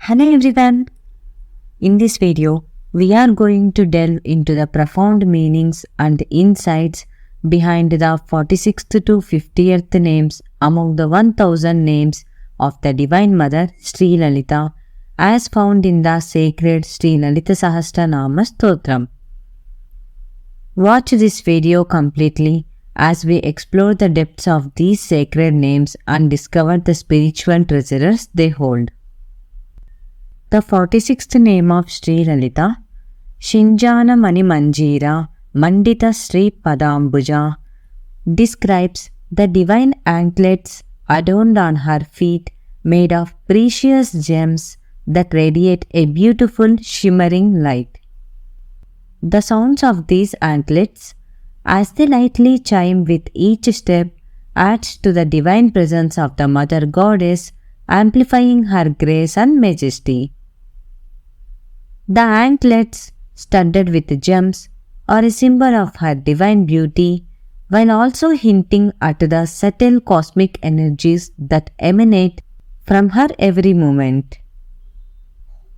Hello everyone. In this video, we are going to delve into the profound meanings and insights behind the 46th to 50th names among the 1000 names of the Divine Mother Sri Lalita as found in the sacred Sri Lalita Sahasranama Stotram. Watch this video completely as we explore the depths of these sacred names and discover the spiritual treasures they hold. The 46th name of Sri Lalita, Shinjana Mani Manjira Mandita Sri Padambuja, describes the divine anklets adorned on her feet made of precious gems that radiate a beautiful shimmering light. The sounds of these anklets, as they lightly chime with each step, adds to the divine presence of the Mother Goddess, amplifying her grace and majesty. The anklets, studded with gems, are a symbol of her divine beauty, while also hinting at the subtle cosmic energies that emanate from her every movement.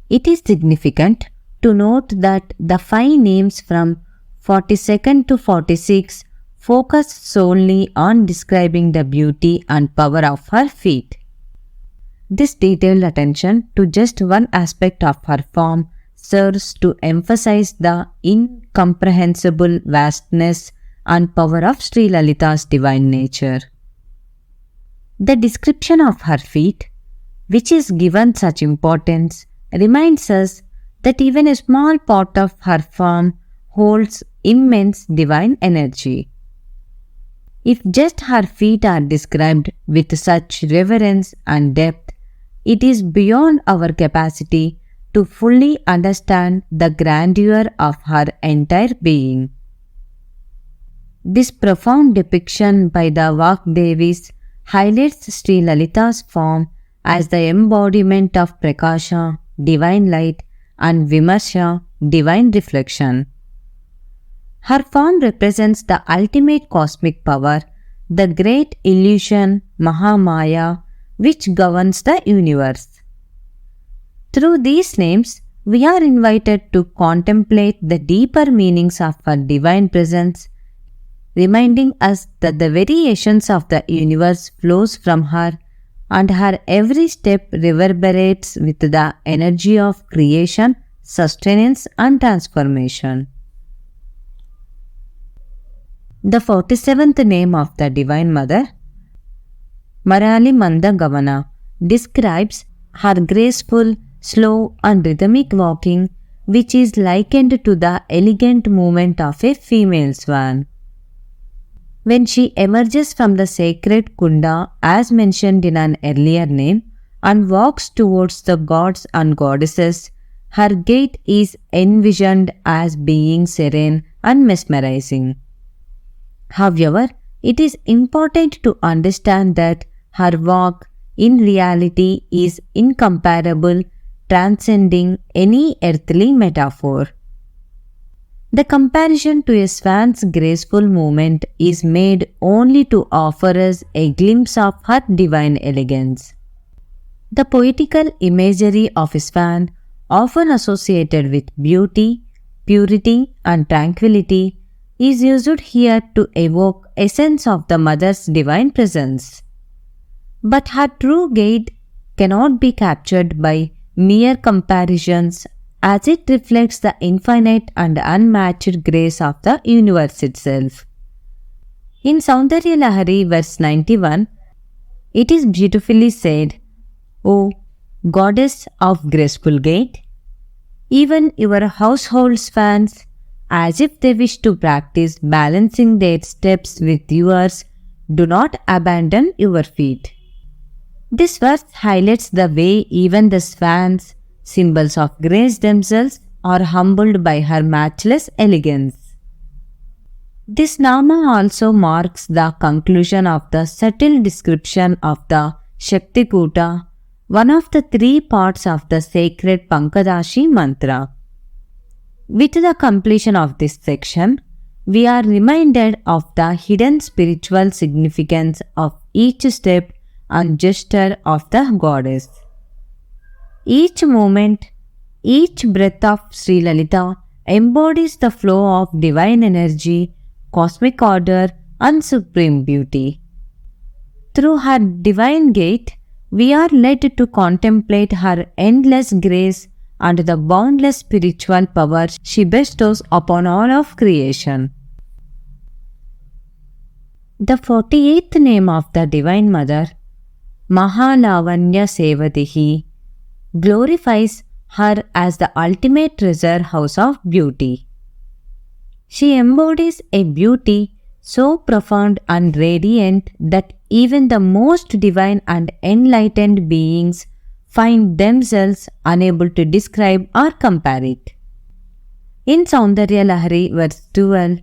It is significant to note that the 5 names from 42nd to 46 focus solely on describing the beauty and power of her feet. This detailed attention to just one aspect of her form serves to emphasize the incomprehensible vastness and power of Sri Lalita's divine nature. The description of her feet, which is given such importance, reminds us that even a small part of her form holds immense divine energy. If just her feet are described with such reverence and depth, it is beyond our capacity to fully understand the grandeur of her entire being. This profound depiction by the Vakdevis highlights Sri Lalita's form as the embodiment of Prakasha, divine light, and Vimarsha, divine reflection. Her form represents the ultimate cosmic power, the great illusion Mahamaya, which governs the universe. Through these names, we are invited to contemplate the deeper meanings of her divine presence, reminding us that the very essence of the universe flows from her, and her every step reverberates with the energy of creation, sustenance, and transformation. The 47th name of the Divine Mother, Marali Mandagavana, describes her graceful, slow and rhythmic walking, which is likened to the elegant movement of a female swan. When she emerges from the sacred kunda, as mentioned in an earlier name, and walks towards the gods and goddesses, her gait is envisioned as being serene and mesmerizing. However, it is important to understand that her walk in reality is incomparable, transcending any earthly metaphor. The comparison to a swan's graceful movement is made only to offer us a glimpse of her divine elegance. The poetical imagery of a swan, often associated with beauty, purity, and tranquility, is used here to evoke a sense of the Mother's divine presence. But her true gait cannot be captured by mere comparisons, as it reflects the infinite and unmatched grace of the universe itself. In Saundarya Lahari verse 91, it is beautifully said, "O Goddess of graceful gait, even your household swans, as if they wish to practice balancing their steps with yours, do not abandon your feet." This verse highlights the way even the swans, symbols of grace themselves, are humbled by her matchless elegance. This Nama also marks the conclusion of the subtle description of the Shaktikuta, one of the 3 parts of the sacred Pankadashi mantra. With the completion of this section, we are reminded of the hidden spiritual significance of each step and gesture of the goddess. Each moment, each breath of Sri Lalita embodies the flow of divine energy, cosmic order, and supreme beauty. Through her divine gate, we are led to contemplate her endless grace and the boundless spiritual power she bestows upon all of creation. The 48th name of the Divine Mother, Mahalavanya Sevadihi, glorifies her as the ultimate treasure house of beauty. She embodies a beauty so profound and radiant that even the most divine and enlightened beings find themselves unable to describe or compare it. In Saundarya Lahari verse 12,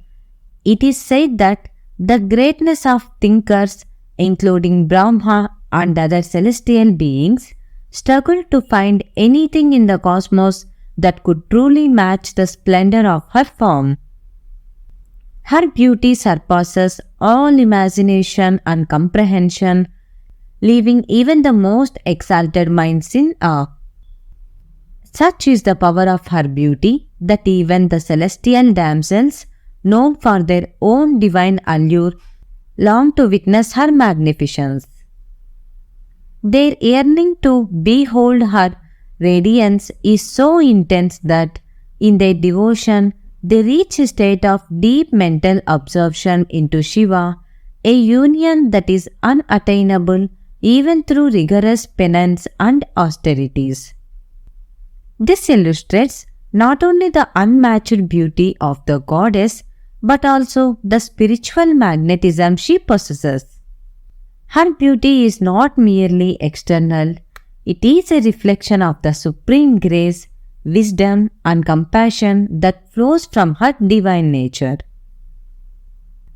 it is said that the greatness of thinkers, including Brahma and other celestial beings, struggle to find anything in the cosmos that could truly match the splendor of her form. Her beauty surpasses all imagination and comprehension, leaving even the most exalted minds in awe. Such is the power of her beauty that even the celestial damsels, known for their own divine allure, long to witness her magnificence. Their yearning to behold her radiance is so intense that, in their devotion, they reach a state of deep mental absorption into Shiva, a union that is unattainable even through rigorous penance and austerities. This illustrates not only the unmatched beauty of the goddess, but also the spiritual magnetism she possesses. Her beauty is not merely external, it is a reflection of the supreme grace, wisdom, and compassion that flows from her divine nature.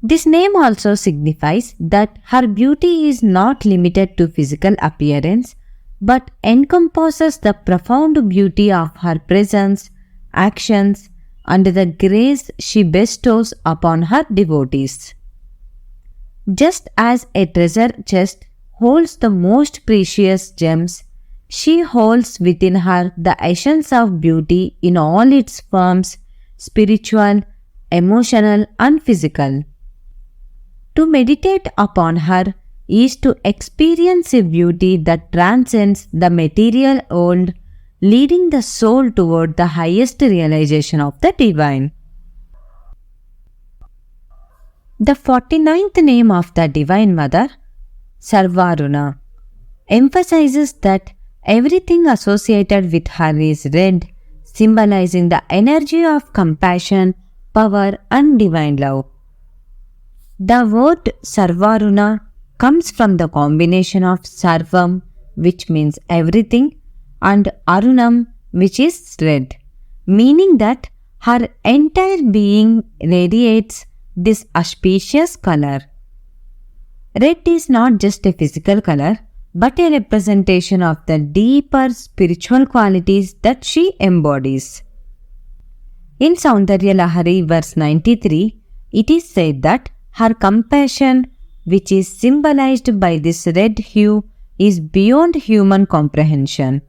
This name also signifies that her beauty is not limited to physical appearance, but encompasses the profound beauty of her presence, actions, and the grace she bestows upon her devotees. Just as a treasure chest holds the most precious gems, she holds within her the essence of beauty in all its forms, spiritual, emotional, and physical. To meditate upon her is to experience a beauty that transcends the material world, leading the soul toward the highest realization of the divine. The 49th name of the Divine Mother, Sarvaruna, emphasizes that everything associated with her is red, symbolizing the energy of compassion, power, and divine love. The word Sarvaruna comes from the combination of Sarvam, which means everything, and Arunam, which is red, meaning that her entire being radiates this auspicious color. Red is not just a physical color, but a representation of the deeper spiritual qualities that she embodies. In Saundarya Lahari verse 93, it is said that her compassion, which is symbolized by this red hue, is beyond human comprehension.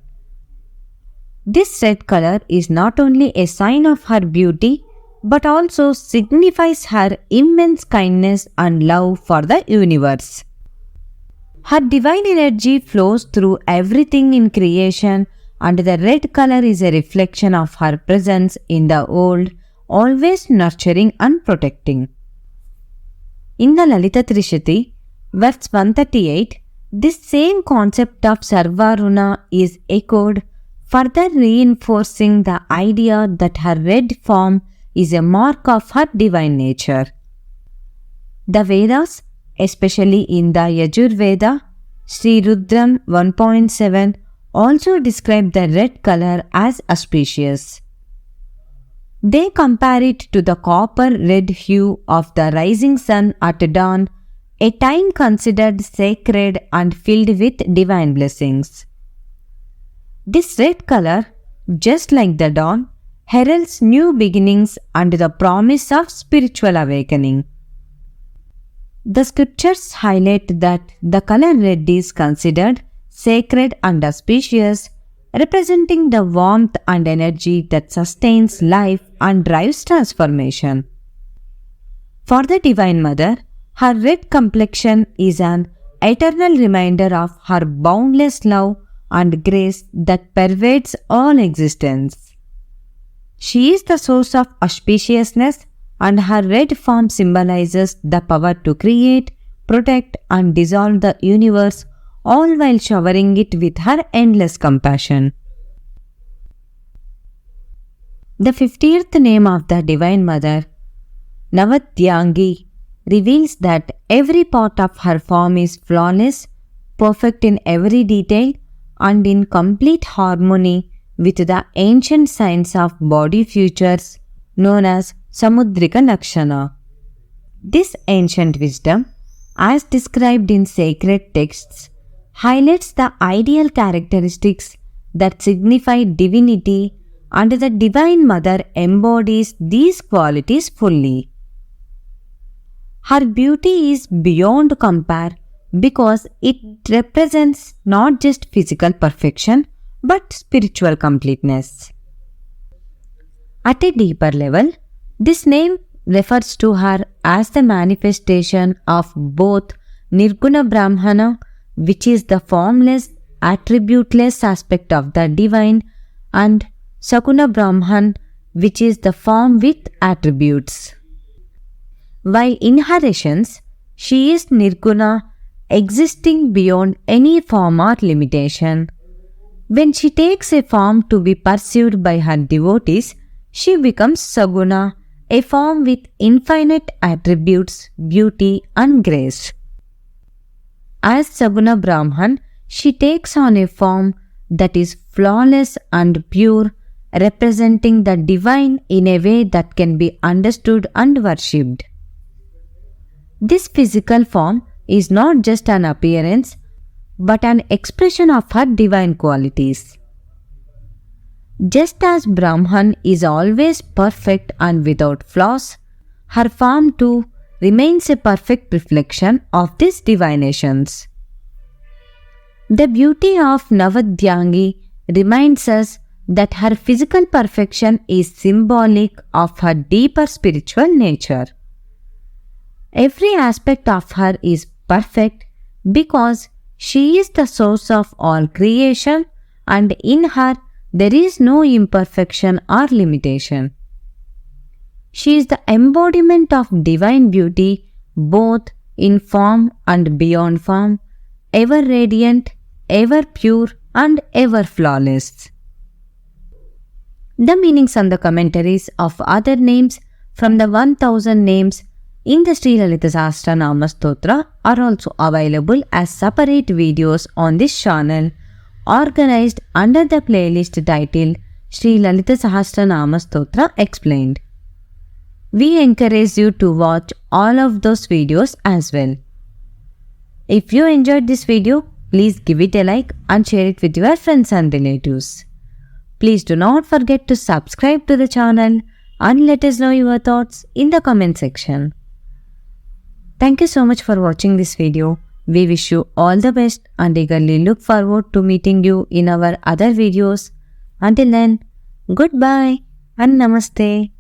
This red color is not only a sign of her beauty, but also signifies her immense kindness and love for the universe. Her divine energy flows through everything in creation, and the red color is a reflection of her presence in the world, always nurturing and protecting. In the Lalita Trishati, verse 138, this same concept of Sarvaruna is echoed, further reinforcing the idea that her red form is a mark of her divine nature. The Vedas, especially in the Yajurveda, Sri Rudram 1.7, also describe the red color as auspicious. They compare it to the copper red hue of the rising sun at dawn, a time considered sacred and filled with divine blessings. This red color, just like the dawn, heralds new beginnings and the promise of spiritual awakening. The scriptures highlight that the color red is considered sacred and auspicious, representing the warmth and energy that sustains life and drives transformation. For the Divine Mother, her red complexion is an eternal reminder of her boundless love and grace that pervades all existence. She is the source of auspiciousness, and her red form symbolizes the power to create, protect, and dissolve the universe, all while showering it with her endless compassion. The 50th name of the Divine Mother, Navadhyangi, reveals that every part of her form is flawless, perfect in every detail, and in complete harmony with the ancient science of body features known as Samudrika Lakshana. This ancient wisdom, as described in sacred texts, highlights the ideal characteristics that signify divinity, and the Divine Mother embodies these qualities fully. Her beauty is beyond compare because it represents not just physical perfection but spiritual completeness. At a deeper level, this name refers to her as the manifestation of both Nirguna Brahmana, which is the formless, attributeless aspect of the divine, and Saguna Brahman, which is the form with attributes. While in her essence, she is Nirguna, existing beyond any form or limitation. When she takes a form to be pursued by her devotees, she becomes Saguna, a form with infinite attributes, beauty, and grace. As Saguna Brahman, she takes on a form that is flawless and pure, representing the divine in a way that can be understood and worshipped. This physical form is not just an appearance, but an expression of her divine qualities. Just as Brahman is always perfect and without flaws, her form too remains a perfect reflection of this divine essence. The beauty of Navadhyangi reminds us that her physical perfection is symbolic of her deeper spiritual nature. Every aspect of her is perfect because she is the source of all creation, and in her there is no imperfection or limitation. She is the embodiment of divine beauty, both in form and beyond form, ever radiant, ever pure, and ever flawless. The meanings and the commentaries of other names from the 1000 names in the Sri Lalita Sahasranama Stotra are also available as separate videos on this channel, organized under the playlist titled Sri Lalita Sahasranama Stotra Explained. We encourage you to watch all of those videos as well. If you enjoyed this video, please give it a like and share it with your friends and relatives. Please do not forget to subscribe to the channel and let us know your thoughts in the comment section. Thank you so much for watching this video. We wish you all the best and eagerly look forward to meeting you in our other videos. Until then, goodbye and namaste.